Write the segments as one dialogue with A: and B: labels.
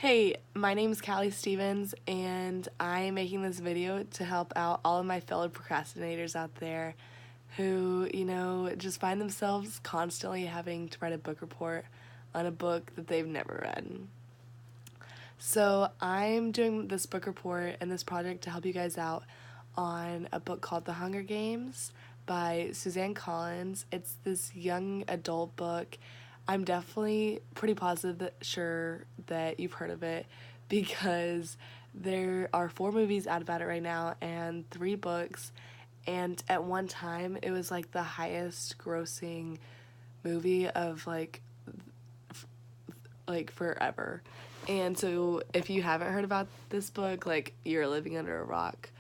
A: Hey, my name is Callie Stevens, and I am making this video to help out all of my fellow procrastinators out there who, just find themselves constantly having to write a book report on a book that they've never read. So, I'm doing this book report and this project to help you guys out on a book called The Hunger Games by Suzanne Collins. It's this young adult book. I'm definitely pretty sure that you've heard of it because there are 4 movies out about it right now and 3 books. And at one time, it was like the highest grossing movie of forever. And so if you haven't heard about this book, you're living under a rock.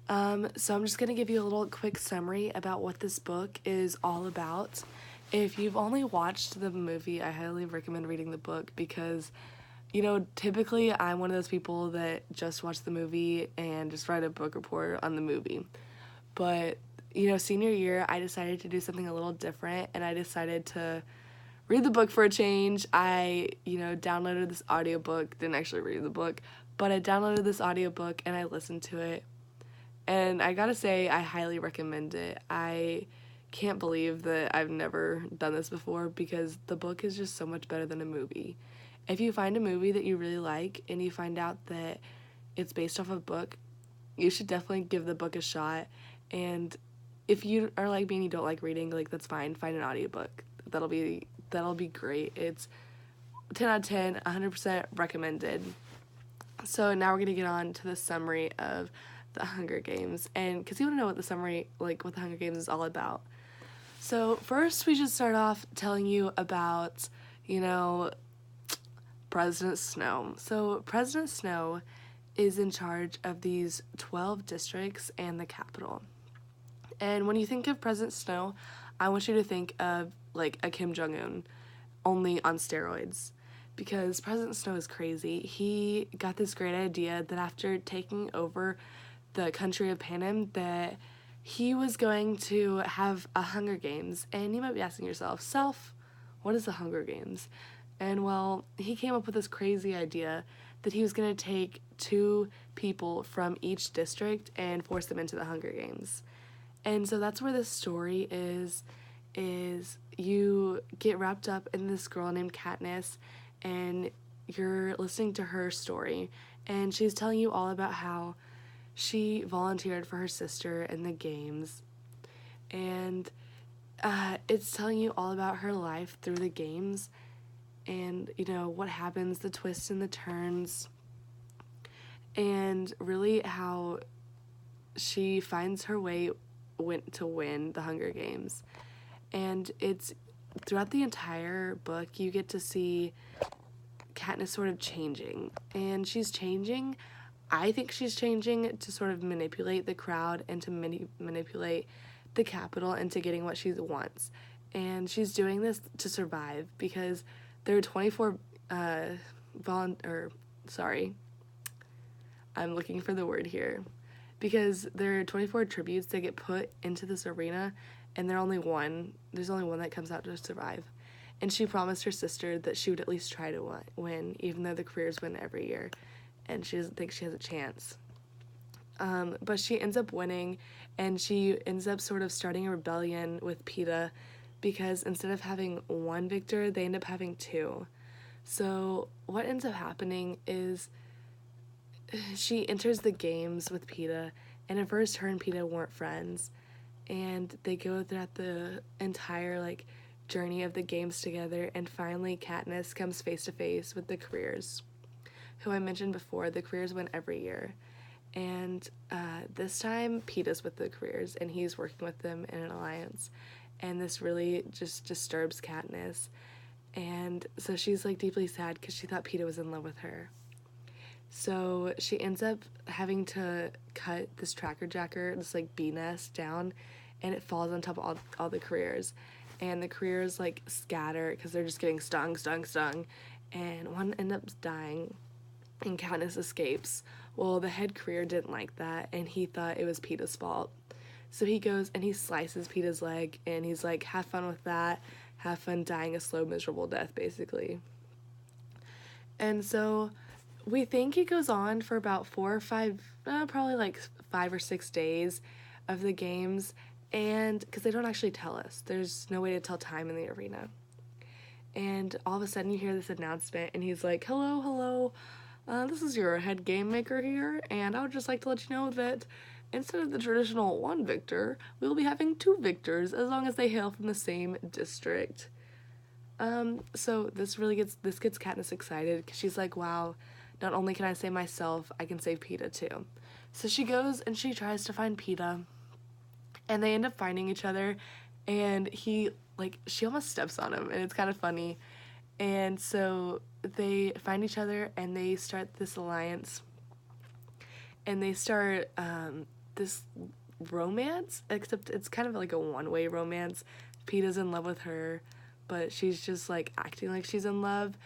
A: So I'm just going to give you a little quick summary about what this book is all about. If you've only watched the movie, I highly recommend reading the book because, typically I'm one of those people that just watch the movie and just write a book report on the movie. But, senior year, I decided to do something a little different, and I decided to read the book for a change. I, downloaded this audiobook, didn't actually read the book, but I downloaded this audiobook and I listened to it. And I gotta say, I highly recommend it. I can't believe that I've never done this before because the book is just so much better than a movie. If you find a movie that you really like and you find out that it's based off of a book, you should definitely give the book a shot. And if you are like me and you don't like reading, that's fine. Find an audiobook. That'll be great. It's 10 out of 10, 100% recommended. So now we're going to get on to the summary of The Hunger Games. And because you want to know what the summary, what The Hunger Games is all about. So first we should start off telling you about, President Snow. So President Snow is in charge of these 12 districts and the capital. And when you think of President Snow, I want you to think of a Kim Jong-un, only on steroids. Because President Snow is crazy. He got this great idea that after taking over the country of Panem, that he was going to have a Hunger Games. And you might be asking yourself, what is the Hunger Games? And well, he came up with this crazy idea that he was going to take 2 people from each district and force them into the Hunger Games. And so that's where this story is you get wrapped up in this girl named Katniss, and you're listening to her story, and she's telling you all about how she volunteered for her sister in the games, and it's telling you all about her life through the games, and what happens, the twists and the turns, and really how she finds her way to win the Hunger Games. And it's throughout the entire book you get to see Katniss sort of changing, and I think she's changing to sort of manipulate the crowd and to manipulate the capital into getting what she wants. And she's doing this to survive because there are 24 I'm looking for the word here. Because there are 24 tributes that get put into this arena, and there's only one that comes out to survive. And she promised her sister that she would at least try to win, even though the careers win every year, and she doesn't think she has a chance. But she ends up winning, and she ends up sort of starting a rebellion with Peeta, because instead of having 1 victor, they end up having 2. So what ends up happening is she enters the games with Peeta, and at first her and Peeta weren't friends, and they go throughout the entire journey of the games together, and finally Katniss comes face to face with the careers, who I mentioned before. The careers win every year, and this time Peeta's with the careers, and he's working with them in an alliance, and this really just disturbs Katniss, and so she's deeply sad because she thought Peeta was in love with her. So she ends up having to cut this tracker jacker, this bee nest down, and it falls on top of all the careers. And the careers scatter because they're just getting stung, and one ends up dying, and Katniss escapes. Well, the head career didn't like that, and he thought it was Peeta's fault. So he goes and he slices Peeta's leg, and he's like, have fun with that, have fun dying a slow, miserable death, basically. And so We think it goes on for about 4 or 5, probably like 5 or 6 days of the games, and because they don't actually tell us, there's no way to tell time in the arena. And all of a sudden, you hear this announcement, and he's like, "Hello, hello, this is your head game maker here, and I would just like to let you know that instead of the traditional one victor, we will be having 2 victors as long as they hail from the same district." So this gets Katniss excited because she's like, "Wow, not only can I save myself, I can save Peeta too." So she goes and she tries to find Peeta, and they end up finding each other, and she almost steps on him, and it's kind of funny. And so they find each other and they start this alliance, and they start this romance, except it's kind of like a one-way romance. Peeta's in love with her, but she's just like acting like she's in love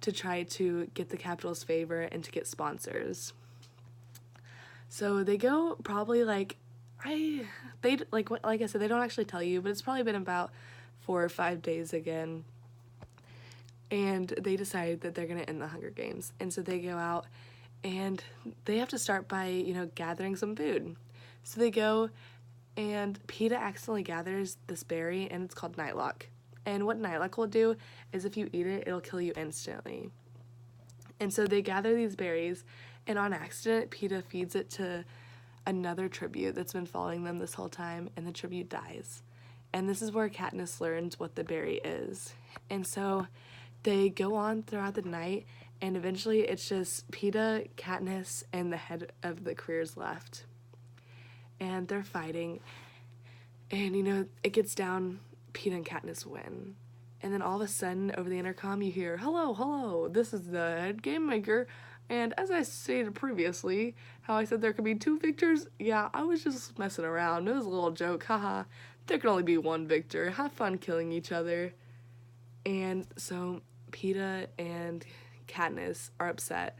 A: to try to get the Capitol's favor and to get sponsors. So they go probably like like I said, they don't actually tell you, but it's probably been about 4 or 5 days again. And they decide that they're gonna end the Hunger Games. And so they go out and they have to start by, gathering some food. So they go, and Peeta accidentally gathers this berry, and it's called Nightlock. And what Nightlock will do is if you eat it, it'll kill you instantly. And so they gather these berries, and on accident, Peeta feeds it to another tribute that's been following them this whole time, and the tribute dies. And this is where Katniss learns what the berry is. And so they go on throughout the night, and eventually it's just Peeta, Katniss, and the head of the careers left. And they're fighting, and it gets down, Peeta and Katniss win. And then all of a sudden, over the intercom, you hear, "Hello, hello, this is the head game maker. And as I stated previously, how I said there could be 2 victors, yeah, I was just messing around. It was a little joke, haha. There can only be 1 victor. Have fun killing each other." And so Peeta and Katniss are upset.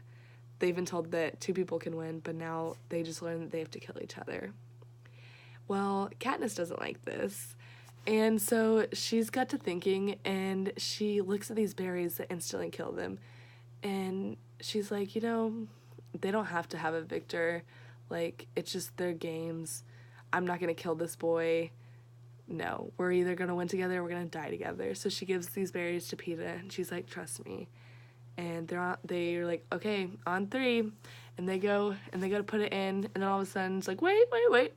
A: They've been told that 2 people can win, but now they just learned that they have to kill each other. Well, Katniss doesn't like this. And so she's got to thinking, and she looks at these berries that instantly kill them. And she's like, they don't have to have a victor. Like, it's just their games. I'm not going to kill this boy. No, we're either going to win together or we're going to die together. So she gives these berries to Peeta, and she's like, "Trust me." And they're like, "Okay, on 3. And they go to put it in, and then all of a sudden it's like, wait,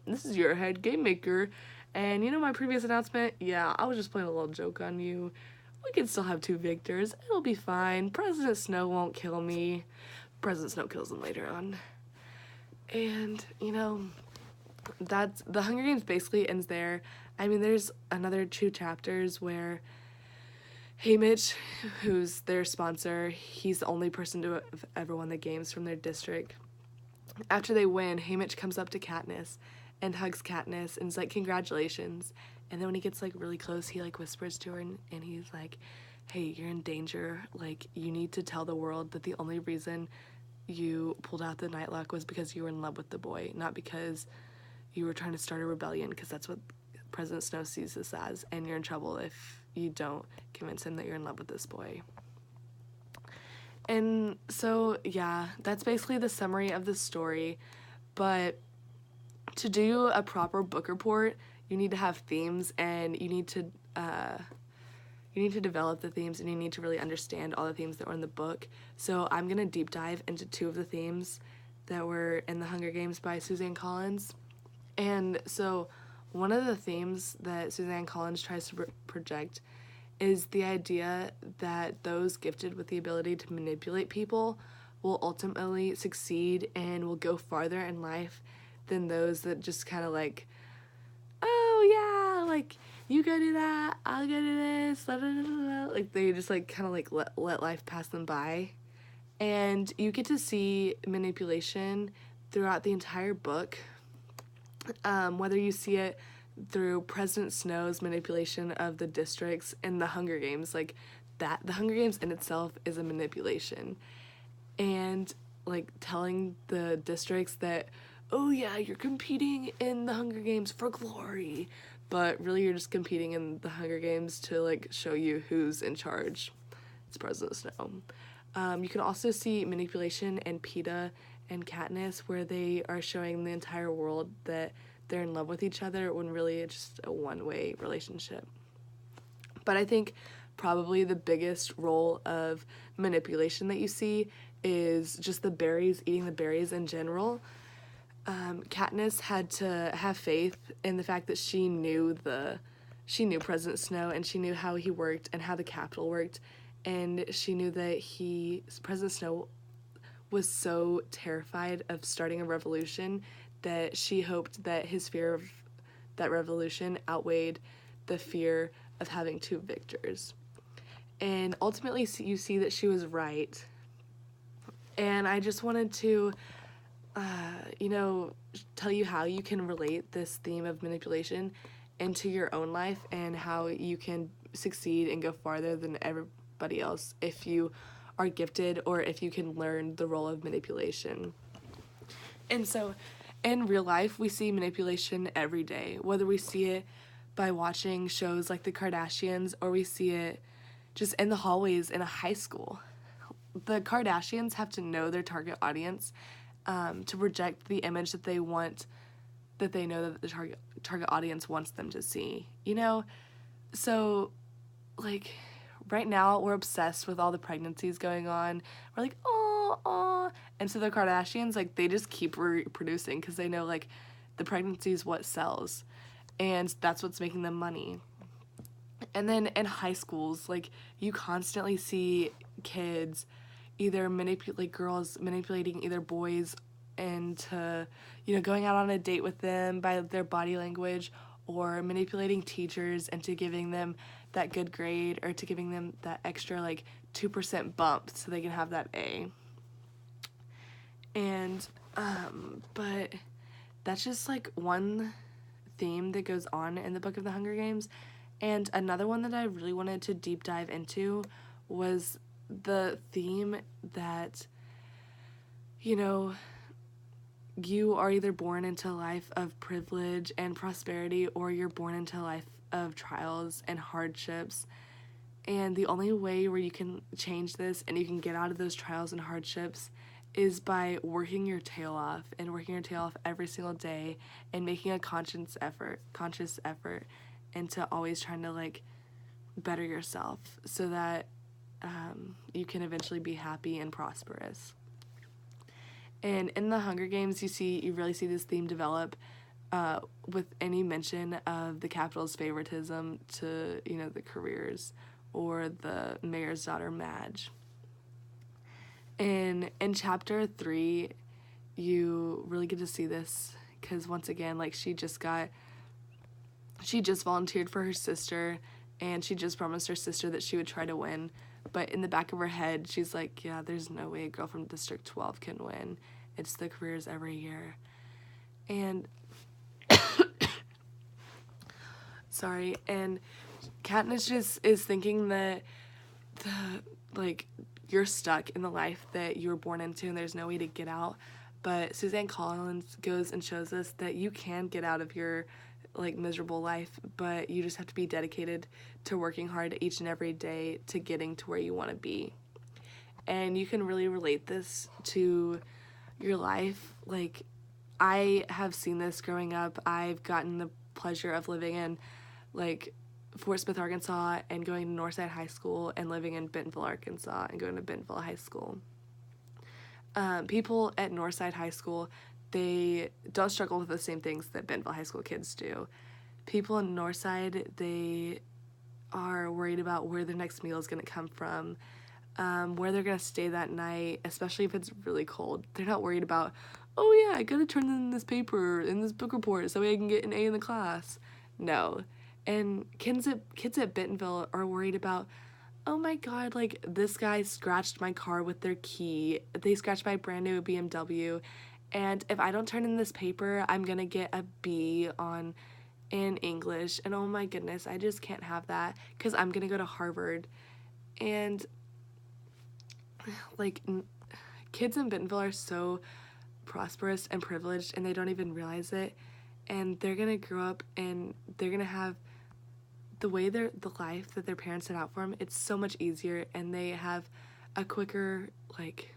A: this is your head game maker. And my previous announcement? Yeah, I was just playing a little joke on you. We can still have 2 victors. It'll be fine. President Snow won't kill me." President Snow kills him later on. And, that's the Hunger Games basically ends there. I mean, there's another 2 chapters where Haymitch, who's their sponsor, he's the only person to have ever won the games from their district. After they win, Haymitch comes up to Katniss and hugs Katniss and is like, "Congratulations." And then when he gets really close, he whispers to her, and he's like, "Hey, you're in danger. You need to tell the world that the only reason you pulled out the Nightlock was because you were in love with the boy, not because you were trying to start a rebellion, because that's what President Snow sees this as, and you're in trouble if you don't convince him that you're in love with this boy." And so, yeah, that's basically the summary of the story. But to do a proper book report, you need to have themes, and you need to develop the themes, and you need to really understand all the themes that were in the book. So I'm going to deep dive into 2 of the themes that were in The Hunger Games by Suzanne Collins. And so one of the themes that Suzanne Collins tries to project is the idea that those gifted with the ability to manipulate people will ultimately succeed and will go farther in life than those that just kind of "Oh yeah, you go do that, I'll go do this, blah, blah, blah, blah." They just kind of let life pass them by. And you get to see manipulation throughout the entire book, whether you see it through President Snow's manipulation of the districts in the Hunger Games, that the Hunger Games in itself is a manipulation, and telling the districts that, "Oh yeah, you're competing in the Hunger Games for glory," but really you're just competing in the Hunger Games to show you who's in charge. It's President Snow. You can also see manipulation in Peeta and Katniss, where they are showing the entire world that they're in love with each other when really it's just a one-way relationship. But I think probably the biggest role of manipulation that you see is just the berries, eating the berries in general. Katniss had to have faith in the fact that she knew President Snow, and she knew how he worked and how the Capitol worked, and she knew that President Snow was so terrified of starting a revolution that she hoped that his fear of that revolution outweighed the fear of having two victors. And ultimately, you see that she was right. And I just wanted to, tell you how you can relate this theme of manipulation into your own life and how you can succeed and go farther than everybody else if you are gifted or if you can learn the role of manipulation. And so in real life, we see manipulation every day, whether we see it by watching shows like The Kardashians or we see it just in the hallways in a high school. The Kardashians have to know their target audience to project the image that they want, that they know that the target audience wants them to see, So, like, right now we're obsessed with all the pregnancies going on. We're like, oh, and so the Kardashians, like, they just keep reproducing because they know, like, the pregnancy is what sells, and that's what's making them money. And then in high schools, like, you constantly see kids either girls manipulating either boys into, going out on a date with them by their body language, or manipulating teachers into giving them that good grade or to giving them that extra, 2% bump so they can have that A. And, but that's just, one theme that goes on in the Book of the Hunger Games. And another one that I really wanted to deep dive into was the theme that, you are either born into a life of privilege and prosperity, or you're born into a life of trials and hardships. And the only way where you can change this and you can get out of those trials and hardships is by working your tail off every single day and making a conscious effort into always trying to better yourself so that you can eventually be happy and prosperous. And in the Hunger Games, you really see this theme develop with any mention of the Capitol's favoritism to, the careers or the mayor's daughter, Madge. And in chapter 3, you really get to see this because once again, she just volunteered for her sister, and she just promised her sister that she would try to win. But in the back of her head, she's like, yeah, there's no way a girl from District 12 can win. It's the careers every year. And sorry, and Katniss just is thinking that you're stuck in the life that you were born into and there's no way to get out. But Suzanne Collins goes and shows us that you can get out of your miserable life, but you just have to be dedicated to working hard each and every day to getting to where you want to be. And you can really relate this to your life. I have seen this growing up. I've gotten the pleasure of living in Fort Smith, Arkansas, and going to Northside High School, and living in Bentonville, Arkansas, and going to Bentonville High School. People at Northside High School, they don't struggle with the same things that Bentonville High School kids do. People in Northside, they are worried about where their next meal is going to come from, where they're going to stay that night, especially if it's really cold. They're not worried about, oh yeah, I got to turn in this paper, in this book report, so I can get an A in the class. No. And kids at Bentonville are worried about, oh my god, this guy scratched my car with their key. They scratched my brand new BMW. And if I don't turn in this paper, I'm going to get a B in English. And oh my goodness, I just can't have that because I'm going to go to Harvard. And, kids in Bentonville are so prosperous and privileged, and they don't even realize it. And they're going to grow up, and they're going to have the life that their parents set out for them. It's so much easier, and they have a quicker, like,